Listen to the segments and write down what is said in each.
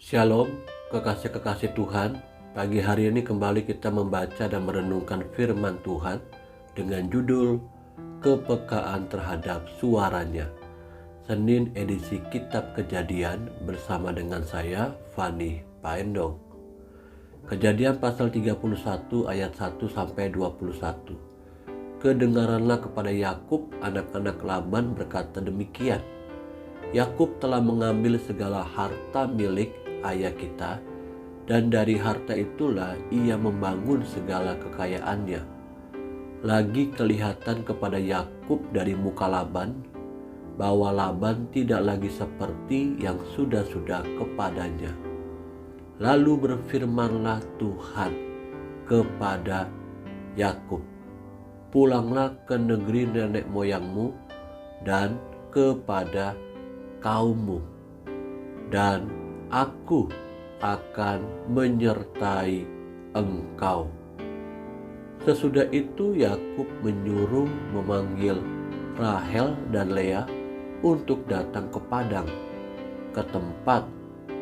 Shalom, kekasih-kekasih Tuhan. Pagi hari ini kembali kita membaca dan merenungkan firman Tuhan dengan judul Kepekaan terhadap suaranya. Senin edisi Kitab Kejadian bersama dengan saya, Fani Paendong. Kejadian pasal 31 ayat 1-21. Kedengaranlah kepada Yakub anak-anak Laban berkata demikian. Yakub telah mengambil segala harta milik ayah kita, dan dari harta itulah ia membangun segala kekayaannya. Lagi kelihatan kepada Yakub dari muka Laban, bahwa Laban tidak lagi seperti yang sudah-sudah kepadanya. Lalu berfirmanlah Tuhan kepada Yakub, pulanglah ke negeri nenek moyangmu dan kepada kaummu, dan aku akan menyertai engkau. Sesudah itu Yakub menyuruh memanggil Rahel dan Lea untuk datang ke padang, ke tempat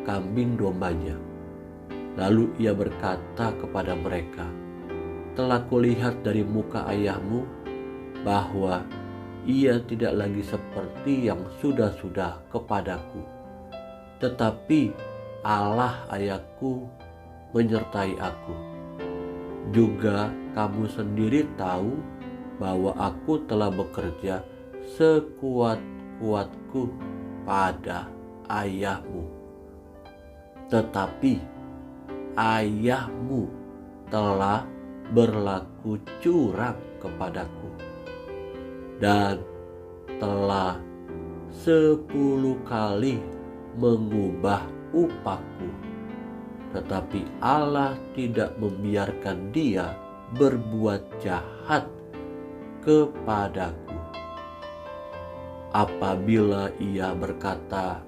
kambing dombanya. Lalu ia berkata kepada mereka, telah kulihat dari muka ayahmu bahwa ia tidak lagi seperti yang sudah-sudah kepadaku, tetapi Allah ayahku menyertai aku. Juga kamu sendiri tahu bahwa aku telah bekerja sekuat-kuatku pada ayahmu. Tetapi ayahmu telah berlaku curang kepadaku dan telah 10 kali mengubah upahku, tetapi Allah tidak membiarkan dia berbuat jahat kepadaku. Apabila ia berkata,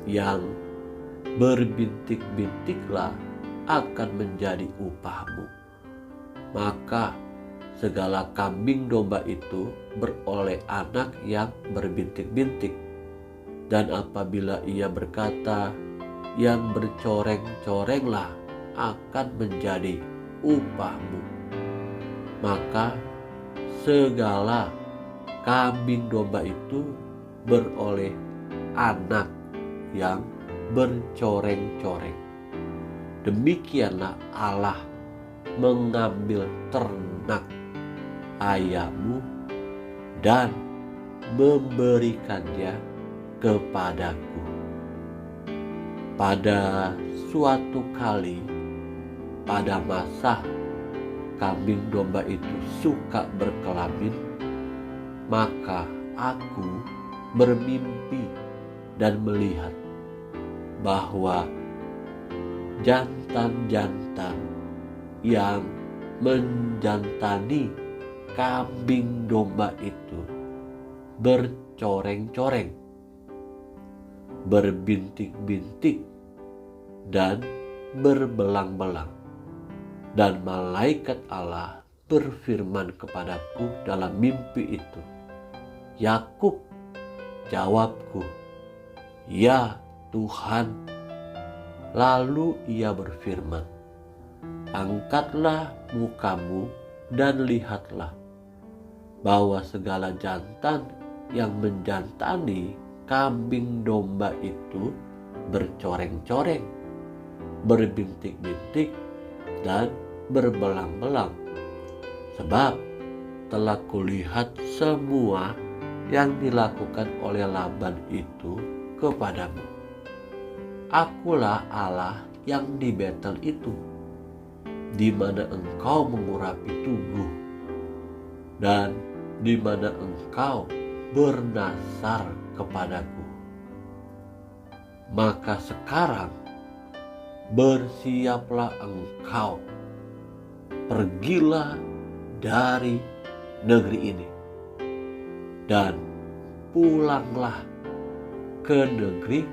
yang berbintik-bintiklah akan menjadi upahmu, maka segala kambing domba itu beroleh anak yang berbintik-bintik. Dan apabila ia berkata, yang bercoreng-corenglah akan menjadi upahmu, maka segala kambing domba itu beroleh anak yang bercoreng-coreng. Demikianlah Allah mengambil ternak ayahmu dan memberikannya kepadaku. Pada suatu kali, pada masa kambing domba itu suka berkelamin, maka aku bermimpi dan melihat bahwa jantan-jantan yang menjantani kambing domba itu bercoreng-coreng, berbintik-bintik, dan berbelang-belang. Dan malaikat Allah berfirman kepadaku dalam mimpi itu, Yakub. Jawabku, ya Tuhan. Lalu ia berfirman, angkatlah mukamu dan lihatlah bahwa segala jantan yang menjantani kambing domba itu bercoreng-coreng, berbintik-bintik, dan berbelang-belang. Sebab telah kulihat semua yang dilakukan oleh Laban itu kepadamu. Akulah Allah yang di Betel itu, di mana engkau mengurapi tubuh, dan di mana engkau bernasar kepadaku. Maka sekarang bersiaplah engkau, pergilah dari negeri ini, dan pulanglah ke negeri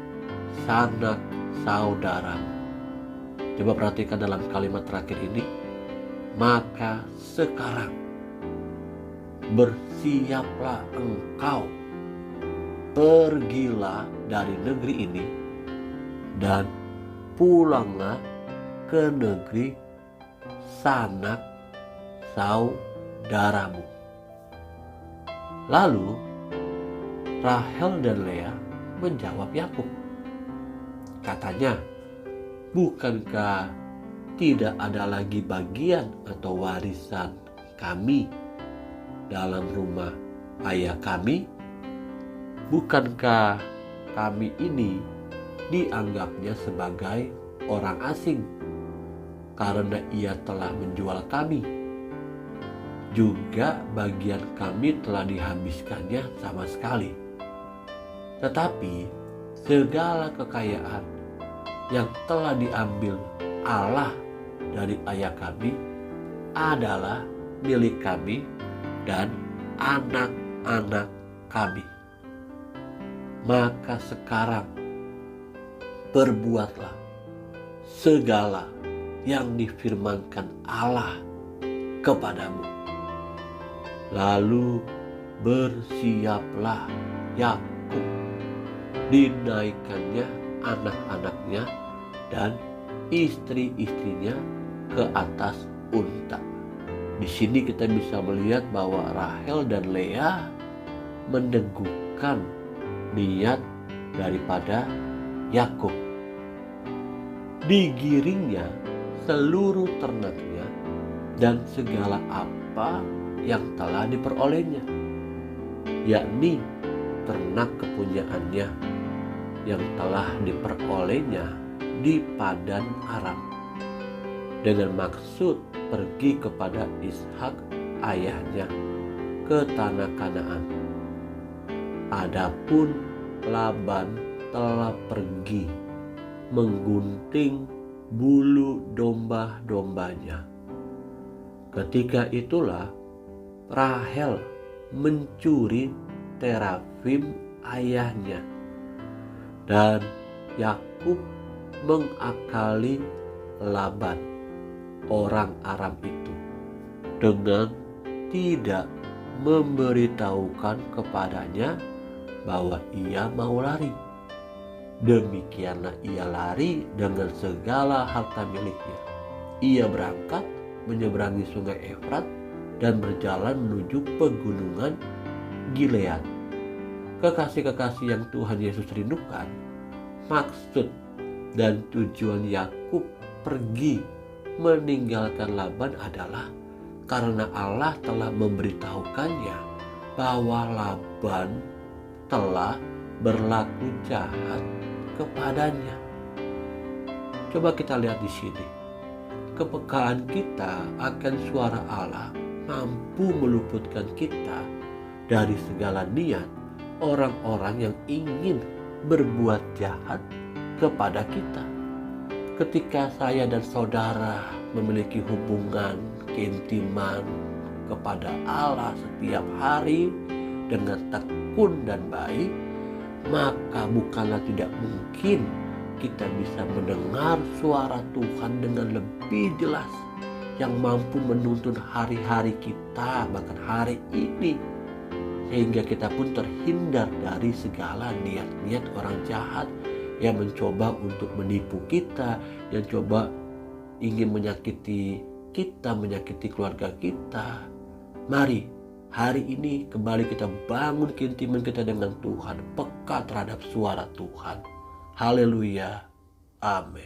sanak saudaramu. Coba perhatikan dalam kalimat terakhir ini, maka sekarang bersiaplah engkau, pergilah dari negeri ini dan pulanglah ke negeri sanak saudaramu. Lalu Rahel dan Lea menjawab Yakub. Katanya, bukankah tidak ada lagi bagian atau warisan kami dalam rumah ayah kami? Bukankah kami ini dianggapnya sebagai orang asing karena ia telah menjual kami? Juga bagian kami telah dihabiskannya sama sekali. Tetapi segala kekayaan yang telah diambil Allah dari ayah kami adalah milik kami dan anak-anak kami. Maka sekarang berbuatlah segala yang difirmankan Allah kepadamu. Lalu bersiaplah Yakub, dinaikannya anak-anaknya dan istri-istrinya ke atas unta. Di sini kita bisa melihat bahwa Rahel dan Lea meneguhkan niat daripada Yakub. Digiringnya seluruh ternaknya dan segala apa yang telah diperolehnya, yakni ternak kepunyaannya yang telah diperolehnya di Padan Aram, dengan maksud pergi kepada Ishak ayahnya ke tanah Kanaan. Adapun Laban telah pergi menggunting bulu domba-dombanya. Ketika itulah Rahel mencuri terafim ayahnya, dan Yakub mengakali Laban, orang Aram itu, dengan tidak memberitahukan kepadanya bahwa ia mau lari. Demikianlah ia lari dengan segala harta miliknya. Ia berangkat menyeberangi sungai Efrat dan berjalan menuju pegunungan Gilead. Kekasih-kekasih yang Tuhan Yesus rindukan, maksud dan tujuan Yakub pergi meninggalkan Laban adalah karena Allah telah memberitahukannya bahwa Laban telah berlaku jahat kepadanya. Coba kita lihat di sini. Kepekaan kita akan suara Allah mampu meluputkan kita dari segala niat orang-orang yang ingin berbuat jahat kepada kita. Ketika saya dan saudara memiliki hubungan keintiman kepada Allah setiap hari dengan tekun dan baik, maka bukanlah tidak mungkin kita bisa mendengar suara Tuhan dengan lebih jelas, yang mampu menuntun hari-hari kita, bahkan hari ini, sehingga kita pun terhindar dari segala niat-niat orang jahat yang mencoba untuk menipu kita, yang coba ingin menyakiti kita, menyakiti keluarga kita. Mari hari ini kembali kita bangun keintiman kita dengan Tuhan, peka terhadap suara Tuhan. Haleluya. Amin.